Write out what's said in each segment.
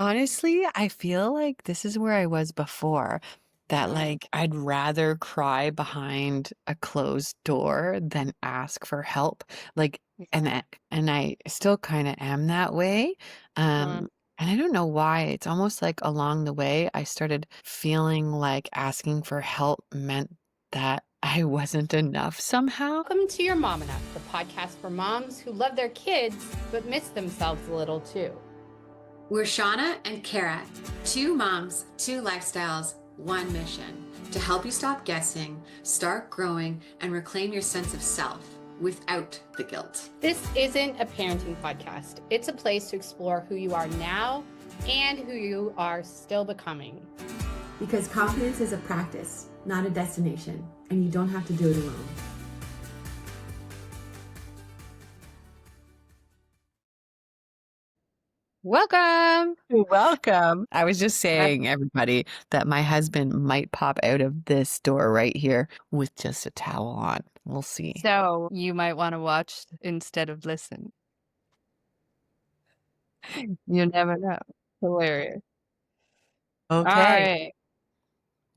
Honestly, I feel like this is where I was before, that Mm, I'd rather cry behind a closed door than ask for help. Like, yeah. and I still kind of am that way. Mm. And I don't know why. It's almost like along the way, I started feeling like asking for help meant that I wasn't enough somehow. Welcome to Your Mom Enough, the podcast for moms who love their kids but miss themselves a little too. We're Shawna and Cara, two moms, two lifestyles, one mission to help you stop guessing, start growing, and reclaim your sense of self without the guilt. This isn't a parenting podcast. It's a place to explore who you are now and who you are still becoming. Because confidence is a practice, not a destination, and you don't have to do it alone. Welcome. Welcome. I was just Uh, saying, everybody, that my husband might pop out of this door right here with just a towel on. We'll see. So you might want to watch instead of listen. You never know. Hilarious. All Okay. right.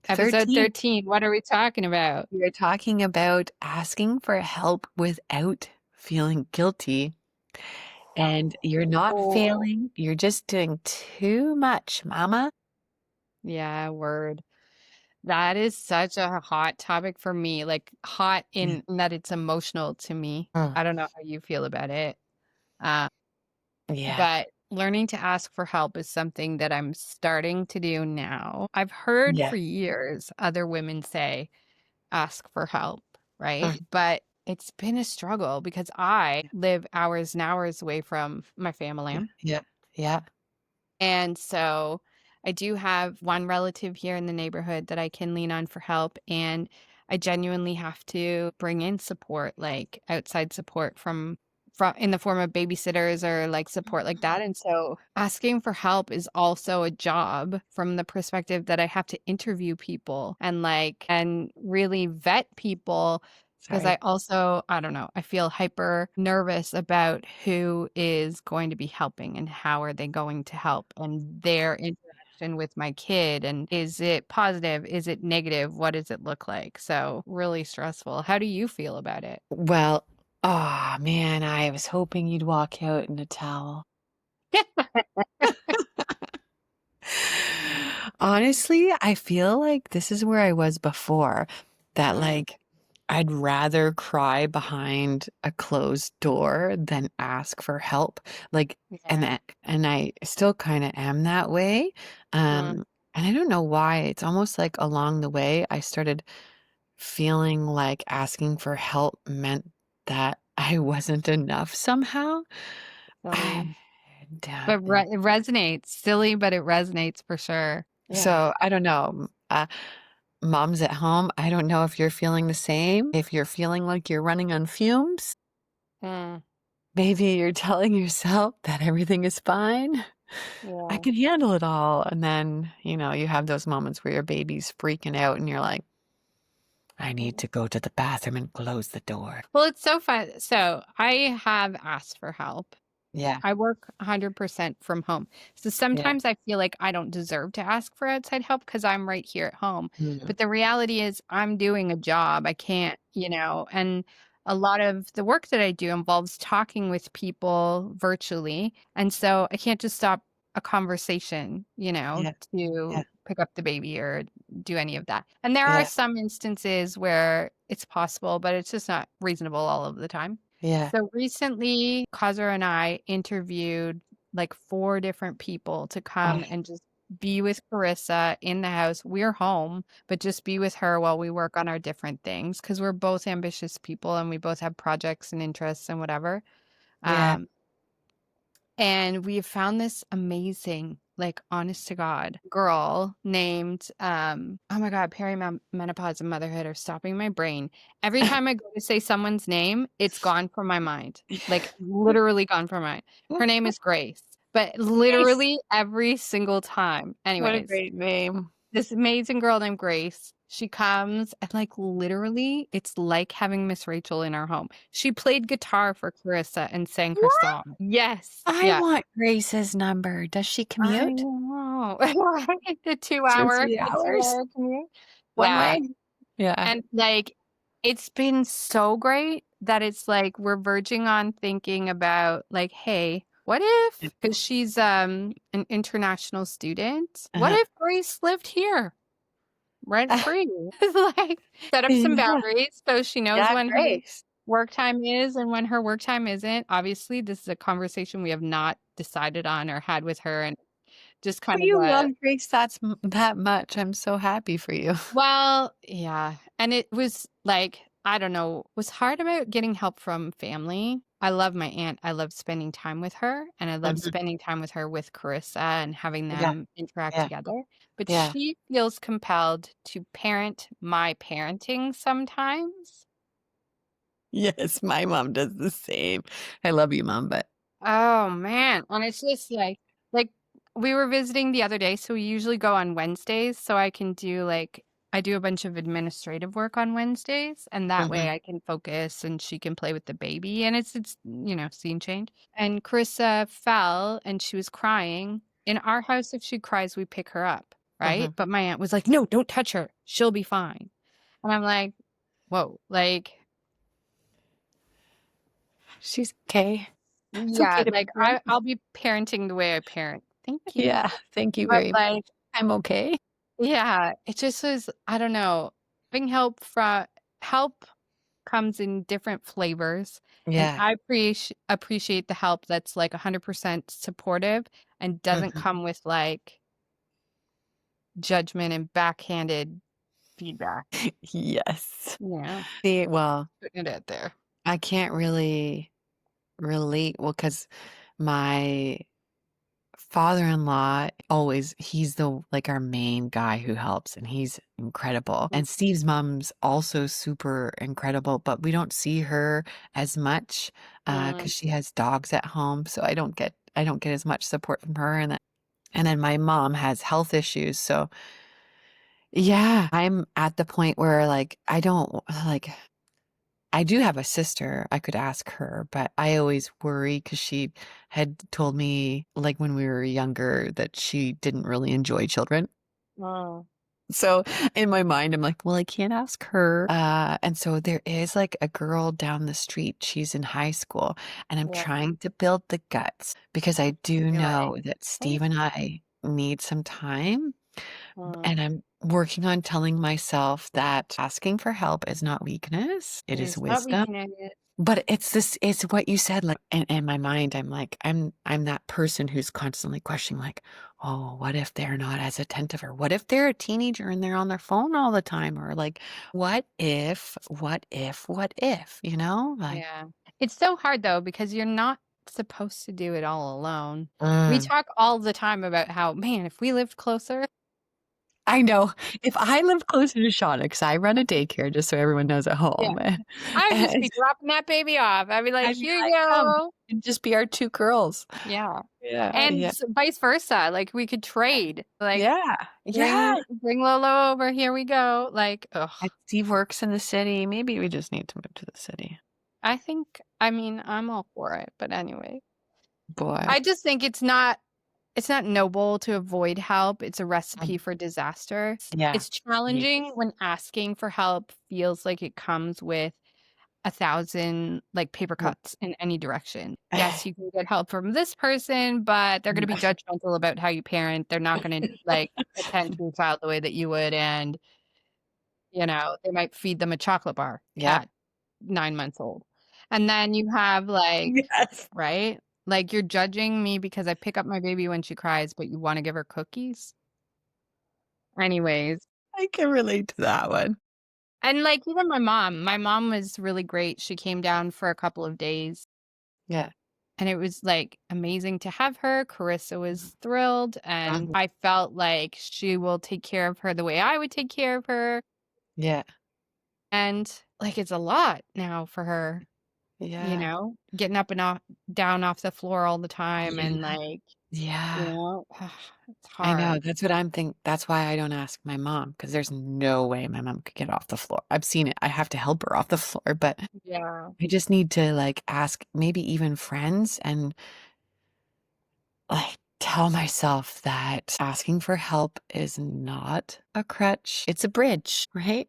Episode 13. 13. What are we talking about? We're talking about asking for help without feeling guilty. And you're not Oh, failing. You're just doing too much, mama. yeah, word. That is such a hot topic for me. Like hot Yeah. in that it's emotional to me. Mm. I don't know how you feel about it. Uh, Yeah. but learning to ask for help is something that I'm starting to do now. I've heard Yeah. for years other women say, ask for help, right? Mm. But it's been a struggle because I live hours and hours away from my family. Yeah. Yeah. And so I do have one relative here in the neighborhood that I can lean on for help. And I genuinely have to bring in support, like outside support from in the form of babysitters or like support like that. And so asking for help is also a job from the perspective that I have to interview people and really vet people because Sorry. I don't know, I feel hyper nervous about who is going to be helping and how are they going to help and their interaction with my kid. And is it positive? Is it negative? What does it look like? So, really stressful. How do you feel about it? Well, oh man, I was hoping you'd walk out in a towel. Honestly, I feel like this is where I was before, that Mm, I'd rather cry behind a closed door than ask for help. Like, yeah. and I still kind of am that way. Mm, And I don't know why. It's almost like along the way, I started feeling like asking for help meant that I wasn't enough somehow. I silly. don't But know. it resonates. Silly, but it resonates for sure. Yeah. So I don't know. Moms at home, I don't know if you're feeling the same. If you're feeling like you're running on fumes, Mm, maybe you're telling yourself that everything is fine. I yeah. can handle it all. And then, you have those moments where your baby's freaking out and you're like, I need to go to the bathroom and close the door. Well, it's so fun. So I have asked for help. Yeah. I work 100% from home. So Yeah. sometimes I feel like I don't deserve to ask for outside help because I'm right here at home. Mm. But the reality is, I'm doing a job. I can't, and a lot of the work that I do involves talking with people virtually. And so I can't just stop a conversation, Yeah. Yeah. to pick up the baby or do any of that. And there are Yeah. some instances where it's possible, but it's just not reasonable all of the time. Yeah. So recently, Kazra and I interviewed like 4 different people to Oh, come and just be with Carissa in the house. We're home, but just be with her while we work on our different things because we're both ambitious people and we both have projects and interests and whatever. yeah. Um, and we have found this amazing, like, honest to God girl named, oh my God, perimenopause and motherhood are stopping my brain. Every time I go to say someone's name, it's gone from my mind, like literally gone from my mind. Her name is Grace, but Nice. literally every single time. What a Anyways, great name. this amazing girl named Grace. She comes and, like, literally, it's like having Miss Rachel in our home. She played guitar for Clarissa and sang her What? song. Yes. I Yeah. want Grace's number. Does she I commute? know. The 2 2 or hour 3 the hours? 2-hour commute. One Yeah. way? Yeah. And, like, it's been so great that it's, like, we're verging on thinking about, like, "Hey, what Yeah. if" 'cause she's, an international student. "What Uh-huh. if Grace lived here rent free?" Like, set up some Yeah. boundaries so she knows Yeah, when her Grace. work time is and when her work time isn't. Obviously, this is a conversation we have not decided on or had with her and just But kind of you a love Grace that much. I'm so happy for you. well, yeah, and it was, like, I don't know, was hard about getting help from family. I love my aunt, I love spending time with her, and I love Mhm. spending time with her with Carissa and having Yeah, them interact yeah, together, but yeah. she feels compelled to parent my parenting sometimes. Yes, my mom does the same. I love you, mom, but Oh, man, and it's just like, we were visiting the other day, so we usually go on Wednesdays so I can do, like I do a bunch of administrative work on Wednesdays, and that way mhm, I can focus and she can play with the baby, and scene change, and Carissa fell and she was crying. In our house, if she cries, we pick her up, right? mhm. But my aunt was like, "No, don't touch her. She'll be fine." And I'm like, "Whoa," like She's okay. It's okay yeah, to be like, grown. I'll be parenting the way I parent. Thank you. Yeah, thank you But, very much. like I'm okay. yeah, it just was I don't know, having help comes in different flavors, and Yeah. I appreciate the help that's, like, 100% supportive and doesn't Mhm. come with, like, judgment and backhanded feedback. Yes. Yeah, See, well, putting it out there. I can't really relate, well, because my father-in-law always he's the like, our main guy who helps, and he's incredible, Mm, and Steve's mom's also super incredible, but we don't see her as much, mm, because she has dogs at home, so I don't get as much support from her, and then my mom has health issues, so yeah, I'm at the point where, like, I don't like I do have a sister, I could ask her, but I always worry because she had told me, like, when we were younger that she didn't really enjoy children. mm, So, in my mind, I'm like, "Well, I can't ask her." And so there is, like, a girl down the street, she's in high school, and I'm yeah, trying to build the guts because I do you're like, know that "Hey" Steve and I need some time, mm, and I'm working on telling myself that asking for help is not weakness, it it is is not wisdom. weakness. But it's what you said, like, in my mind, I'm like, I'm that person who's constantly questioning, like, "Oh, what if they're not as attentive?" Or, "What if they're a teenager and they're on their phone all the time?" Or, like, what if?" You know? Like Yeah. It's so hard though because you're not supposed to do it all alone. We Mm. talk all the time about how, man, if we lived closer I know. If I lived closer to Shauna, because I run a daycare, just so everyone knows at yeah, home, I would just and be dropping that baby off. I'd be like, I'd be "Here you like, "Come." go." It'd just be our 2 girls. Yeah. Yeah, And yeah. vice versa, like, we could trade. Like, Yeah, yeah. bring Lolo over, here we go." Like, ugh. And Steve works in the city, maybe we just need to move to the city. I mean, I'm all for it, but anyway. Boy. I just think it's not noble to avoid help, it's a Mm. recipe for disaster. Yeah. It's Ye challenging when asking for help feels like it comes with 1,000, like, paper Mm. cuts in any direction. Yes, you can get help from this person, but they're gonna be judgmental about how you parent, they're not gonna, like, attend to your child the way that you would, and, they might feed them a chocolate bar Yep. at 9 months old. And then you have, like Yes. right? Like, you're judging me because I pick up my baby when she cries, but you wanna give her cookies? Anyways, I can relate to that one. and, like, even my mom was really great, she came down for a couple of days, Yeah. and it was, like, amazing to have her, Carissa was thrilled, and Mhm. I felt like she will take care of her the way I would take care of her, Yeah. and, like, it's a lot now for her, Yeah. getting up and down off the floor all the time and, Yeah. like Yeah. It's I know, hard. that's what I'm think that's why I don't ask my mom, because there's no way my mom could get off the floor. I've seen it, I have to help her off the floor, but Yeah. I just need to, like, ask maybe even friends and, like, tell myself that asking for help is not a crutch, it's a bridge, right?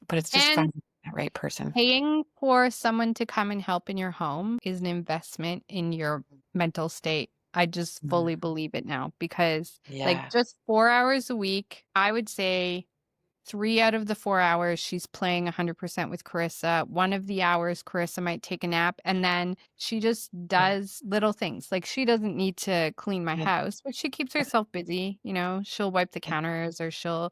But it's just And finding that right person. paying for someone to come and help in your home is an investment in your mental state. I just Mhm. fully believe it now because, like, Yeah. just 4 hours a week, I would say 3 out of the 4 hours, she's playing 100% with Carissa. One of the hours, Carissa might take a nap, and then she just Yeah. does little things. Like, she doesn't need to clean my Yeah. house, but she keeps herself busy, she'll wipe the Yeah. counters or she'll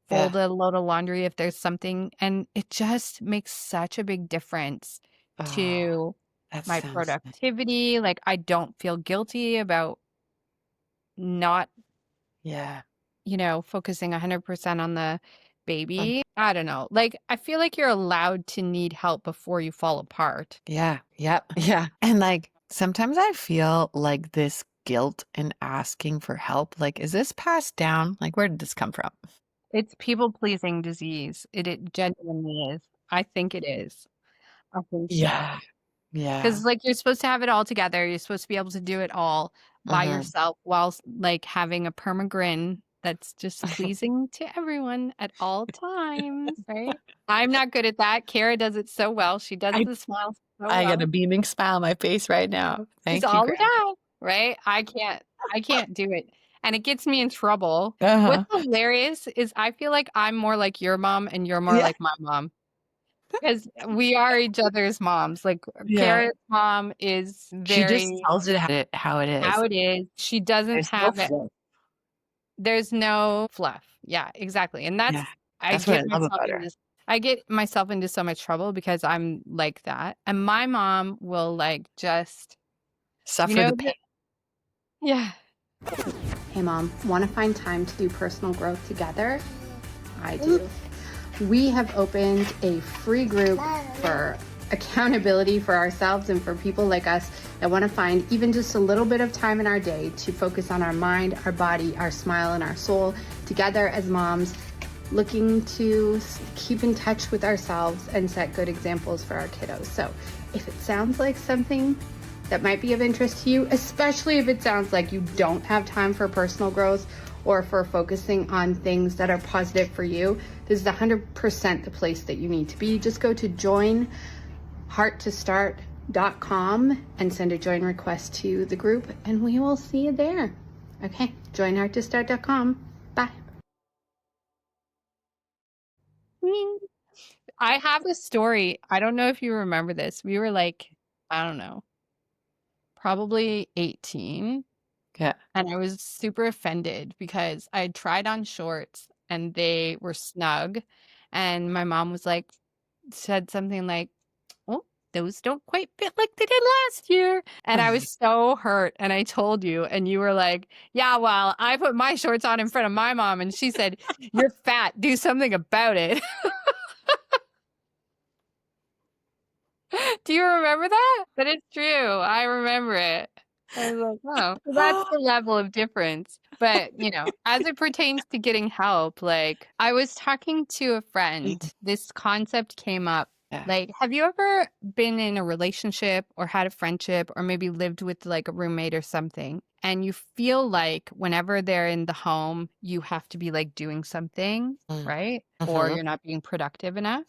Yeah. fold a load of laundry if there's something, and it just makes such a big difference Oh, to that my sounds productivity. Like, I don't feel guilty about not yeah. focusing 100% on the Um, baby. I don't know. Like, I feel like you're allowed to need help before you fall apart. yeah. Yep. Yeah. And, like, sometimes I feel like this guilt in asking for help, like, is this passed down? Like, where did this come from? It's people-pleasing disease. It genuinely is. I think it is. I think so. Yeah. Yeah. 'Cause, like, you're supposed to have it all together. You're supposed to be able to do it all by Mhm. yourself whilst, like, having a perma grin that's just pleasing to everyone at all times, right? I'm not good at that. Cara does it so well. She does I the smile so I got a well. beaming smile on my face right now. She's Thank you, all the Grandma. time, right? I can't do it, and it gets me in trouble. What's Uh-huh. hilarious is I feel like I'm more like your mom and you're more Yeah. like my mom, 'cause we are each other's moms. Like, Yeah. Kara's mom is She just very tells it how it how is. it is. She doesn't There's no have it. fluff. There's no fluff. Yeah, exactly, and Yeah. I That's what I get love myself about her. into I get myself into so much trouble because I'm like that, and my mom will, like, just Suffer the pain. the yeah. Hey mom, want to find time to do personal growth together? I do. We have opened a free group for accountability for ourselves and for people like us that want to find even just a little bit of time in our day to focus on our mind, our body, our smile, and our soul together as moms, looking to keep in touch with ourselves and set good examples for our kiddos. So if it sounds like something that might be of interest to you, especially if it sounds like you don't have time for personal growth or for focusing on things that are positive for you, this is 100% the place that you need to be. Just go to joinhearttostart.com and send a join request to the group, and we will see you there. Okay, joinhearttostart.com. Bye. I have a story. I don't know if you remember this. We were like, I don't know, probably 18. Yeah. And I was super offended because I tried on shorts and they were snug. And my mom was like, said something like, oh, those don't quite fit like they did last year. And I was so hurt. And I told you, and you were like, yeah, well, I put my shorts on in front of my mom. And she said, you're fat. Do something about it. Do you remember that? But it's true. I remember it. I was like, oh, so that's the level of difference. But, as it pertains to getting help, like I was talking to a friend, this concept came up. Yeah. Like, have you ever been in a relationship or had a friendship or maybe lived with like a roommate or something? And you feel like whenever they're in the home, you have to be like doing something, Mm. right? Or Mhm. you're not being productive enough.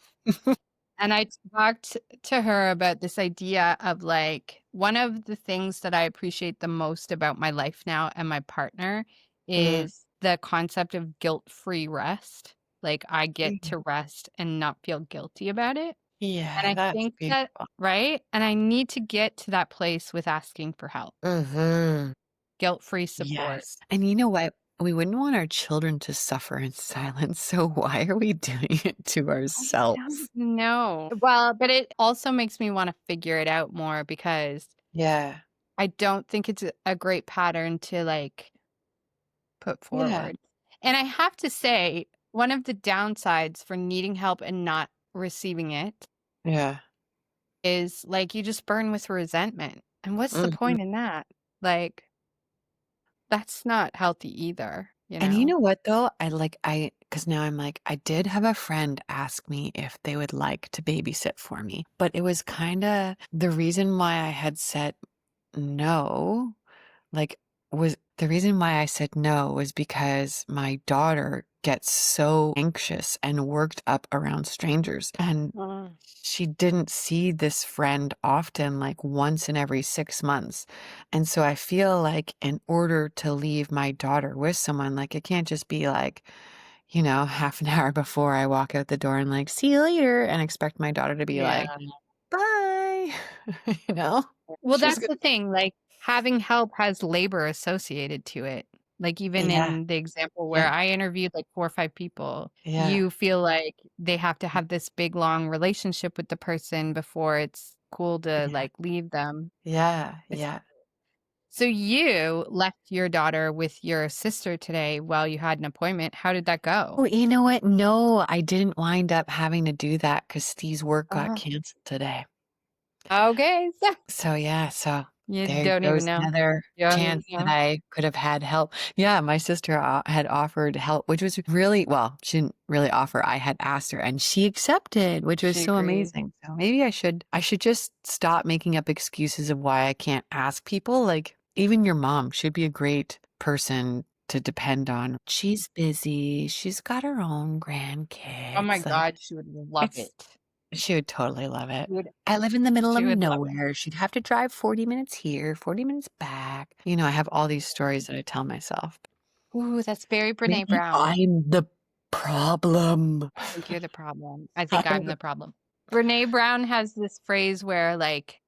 And I talked to her about this idea of like one of the things that I appreciate the most about my life now and my partner Mm. is the concept of guilt-free rest. Like I get Mhm. to rest and not feel guilty about it. And Yeah, I that's think that, beautiful. right? And I need to get to that place with asking for help, Mhm. guilt-free support. Yes. And you know what? We wouldn't want our children to suffer in silence, so why are we doing it to I ourselves? don't know. Well, but it also makes me want to figure it out more because Yeah. I don't think it's a great pattern to like put Yeah. forward. And I have to say, one of the downsides for needing help and not receiving it Yeah. is like you just burn with resentment. And what's the Mhm. point in that? Like, That's not healthy either, you And you know? know what though? Because now I'm like, I did have a friend ask me if they would like to babysit for me, but it was kind of the reason why I had said no, like, was the reason why I said no was because my daughter gets so anxious and worked up around strangers. And Mm. she didn't see this friend often, like once in every 6 months. And so I feel like in order to leave my daughter with someone, like it can't just be like, half an hour before I walk out the door and like, see you later, and expect my daughter to be Yeah. like, bye. you know, Well, she's that's gonna, the thing, like, having help has labor associated to it. Like, even yeah, in the example where yeah, I interviewed, like, 4 or 5 people, yeah, you feel like they have to have this big, long relationship with the person before it's cool to, yeah, like, leave them. yeah, It's yeah. So you left your daughter with your sister today while you had an appointment. How did that go? Oh, you know what? No, I didn't wind up having to do that because Steve's work got Oh, canceled today. okay. So So yeah, so you there don't even goes know. another You don't even chance that know. I could have had help. Yeah, my sister had offered help, which was really, well, she didn't really offer. I had asked her and she accepted, which was She so agreed. amazing. So maybe I should just stop making up excuses of why I can't ask people. Like even your mom should be a great person to depend on. She's busy. She's got her own Oh my grandkids. Like god, she would love it's it. she would totally love it. She would I live in the middle of she would love it. nowhere. She'd have to drive 40 minutes here, 40 minutes back. I have all these stories that I tell myself. Ooh, that's very Brene Maybe Brown. I'm the problem. I think you're the problem. I think I'm I'm the the problem. Brene Brown has this phrase where, like,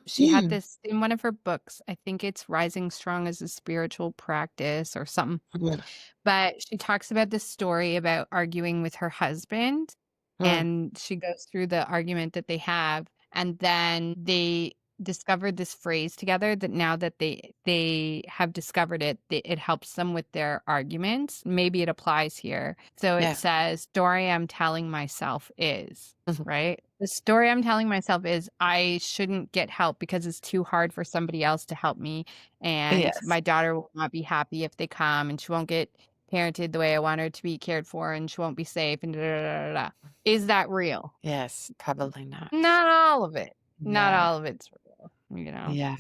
she had this in one of her books. I think it's Rising Strong as a Spiritual Practice or something. But she talks about this story about arguing with her husband, and she goes through the argument that they have, and then they discovered this phrase together that now that they have discovered it, it helps them with their arguments. Maybe it applies here. So it Yeah. says, "Story I'm telling myself is," Mhm. right? The story I'm telling myself is I shouldn't get help because it's too hard for somebody else to help me, and Yes. my daughter will not be happy if they come, and she won't get parented the way I want her to be cared for, and she won't be safe, and da, da, da, da, da. Is that real? Yes. Probably not. Not all of it. Not Yeah. all of it's real, you know? Yeah.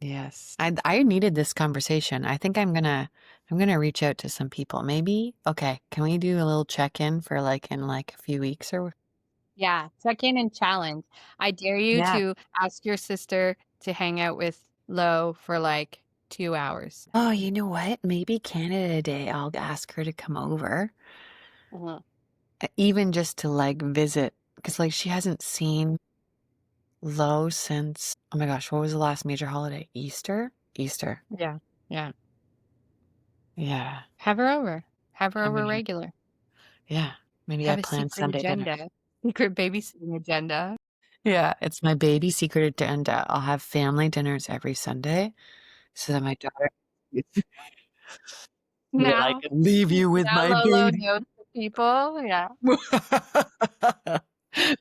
Yes. I needed this conversation. I think I'm gonna reach out to some people. Maybe. Okay. Can we do a little check-in for like in like a few weeks or Yeah, check in and challenge. I dare you yeah. to ask your sister to hang out with Lo for like 2 hours. Oh, you know what? Maybe Canada Day, I'll ask her to come over, Mhm. even just to like visit, because like she hasn't seen Lo since, oh my gosh, what was the last major holiday? Easter? Easter. Yeah, yeah. Yeah. Have her over. Have her I'm over gonna, regular. yeah. Maybe I Have a plan secret Sunday dinner. agenda. Secret babysitting agenda. Yeah, it's my baby secret agenda. I'll have family dinners every Sunday so that my daughter that I Now can leave you with now my Lolo baby. knows the people, yeah.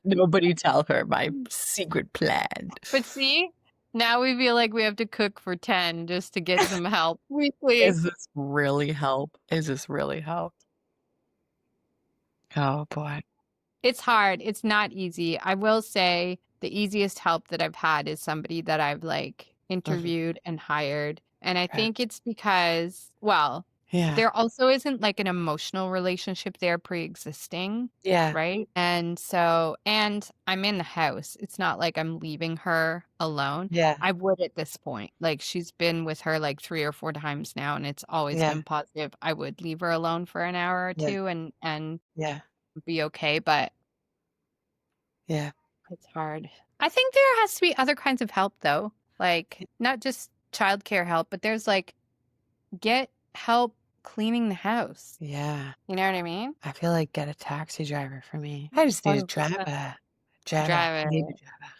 Nobody tell her my secret plan. But see, now we feel like we have to cook for 10 just to get some help weekly. Is this really help? Is this really help? Oh boy. It's hard. It's not easy. I will say the easiest help that I've had is somebody that I've like Mhm. interviewed and hired. And I Okay. think it's because, well, Yeah. there also isn't like an emotional relationship there pre-existing, Yeah. right? And I'm in the house. It's not like I'm leaving her alone. Yeah. I would at this point. Like she's been with her like 3 or 4 times now and it's always Yeah. been positive. I would leave her alone for an hour or Yeah. two and Yeah. be okay, but Yeah. it's hard. I think there has to be other kinds of help though. Like not just childcare help, but there's like get help cleaning the house. Yeah. You know what I mean? I feel like get a taxi driver for me. I just need to drive 100%. a Java, Drive baby it, Java.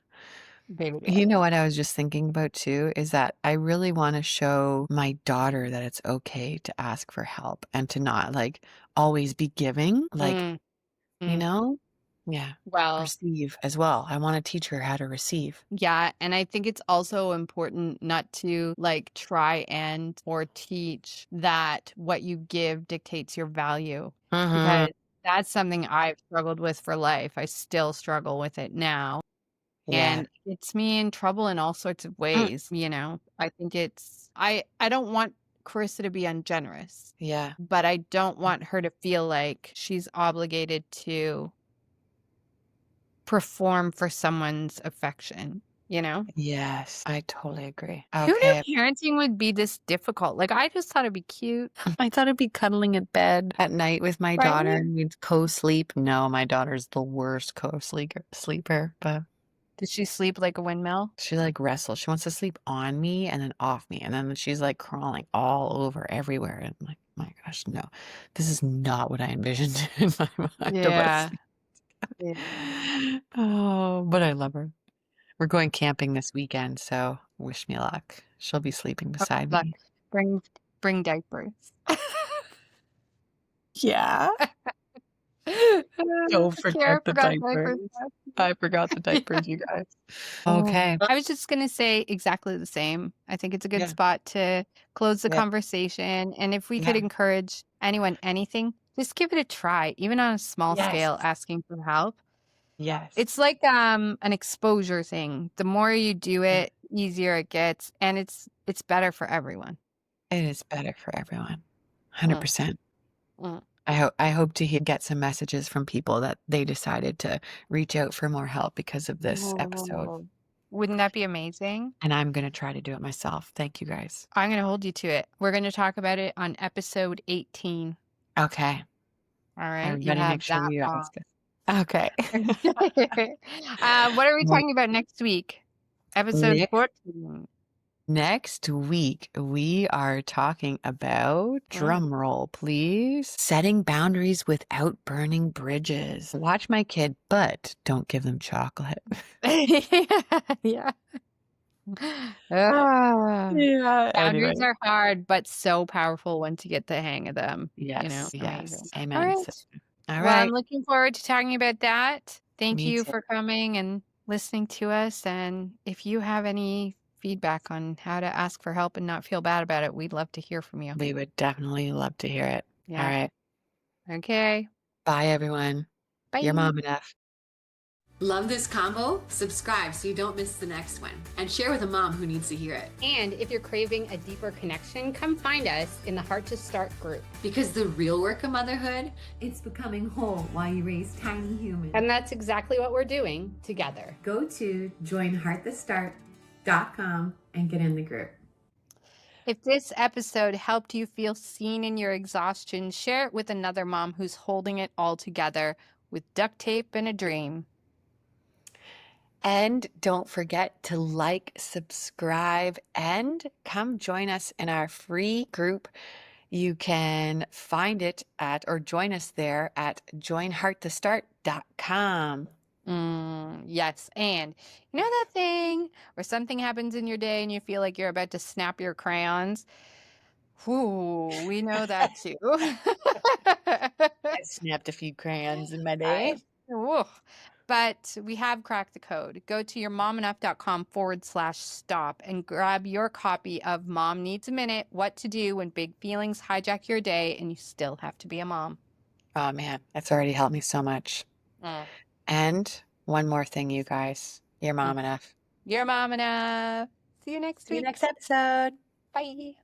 baby You know driver. what I was just thinking about too is that I really want to show my daughter that it's okay to ask for help and to not like always be giving, like, Mm, you mm. know? Yeah. Well, Receive as well. I want to teach her how to receive. yeah, and I think it's also important not to like try and or teach that what you give dictates your value, Mm-hmm. because that's something I've struggled with for life. I still struggle with it now, Yeah. and it's me in trouble in all sorts of Mm. ways, you know. I think it's I don't want Carissa to be ungenerous, Yeah. but I don't want her to feel like she's obligated to perform for someone's affection, you know? Yes. I totally agree. Who knew Okay. parenting would be this difficult? Like, I just thought it'd be cute, I thought it'd be cuddling in bed at night with my right? daughter and we'd co-sleep. No, my daughter's the worst co-sleeper, but Did she sleep like a windmill? she like wrestles. She wants to sleep on me and then off me. And then she's like crawling all over everywhere. And I'm like, my gosh, no. This is not what I envisioned in my mind of us. Yeah. Yeah. Oh, but I love her. We're going camping this weekend, so wish me luck. She'll be sleeping Oh, beside look, me. bring diapers. Yeah. Don't Kara forget the forgot diapers. diapers. I forgot the diapers, you guys. Oh, Okay. I was just gonna say exactly the same. I think it's a good Yeah. spot to close the Yeah. conversation. And if we could Yeah. encourage anyone, anything, just give it a try, even on a small Yes. scale, asking for help. Yes. It's like an exposure thing. The more you do Yeah. it, easier it gets, and it's better for everyone. It is better for everyone. Mm, 100%. mm. I hope to get some messages from people that they decided to reach out for more help because of this episode. Oh, wouldn't that be amazing? And I'm going to try to do it myself. Thank you guys. I'm gonna hold you to it. We're gonna talk about it on episode 18. Okay. All right, you Everybody make have sure that you long. ask us. Okay. What are we Well, talking about next week? Episode Next 14. next week, we are talking about, Mm. drum roll, please, setting boundaries without burning bridges. Watch my kid, but don't give them chocolate. Yeah. Ah, Yeah. boundaries Anyway. are hard, but so powerful once you get the hang of them. You know, Yes. amazing. Yes. All Amen. right. All Well, I'm right. looking forward to talking about that. Thank Me you too. for coming and listening to us. And if you have any feedback on how to ask for help and not feel bad about it, we'd love to hear from you. We would definitely love to hear it. All Yeah. right. Okay. Bye, everyone. You're Bye. mom enough. Love this combo? Subscribe so you don't miss the next one. And share with a mom who needs to hear it. And if you're craving a deeper connection, come find us in the Heart to Start group. Because the real work of motherhood, It's becoming whole while you raise tiny humans. And that's exactly what we're doing together. Go to joinheartthestart.com and get in the group. If this episode helped you feel seen in your exhaustion, share it with another mom who's holding it all together with duct tape and a dream. And don't forget to like, subscribe, and come join us in our free group. You can find it at, or join us there at joinhearttostart.com. Yes. And you know that thing where something happens in your day and you feel like you're about to snap your crayons? Ooh, we know that too. I snapped a few crayons in my day. Oof. But we have cracked the code. Go to yourmomenough.com/stop and grab your copy of Mom Needs a Minute, What to Do When Big Feelings Hijack Your Day and You Still Have to Be a Mom. Oh man, that's already helped me so much. And one more thing, you guys. You're mom enough. You're mom enough. See you next See you week. next episode. Bye.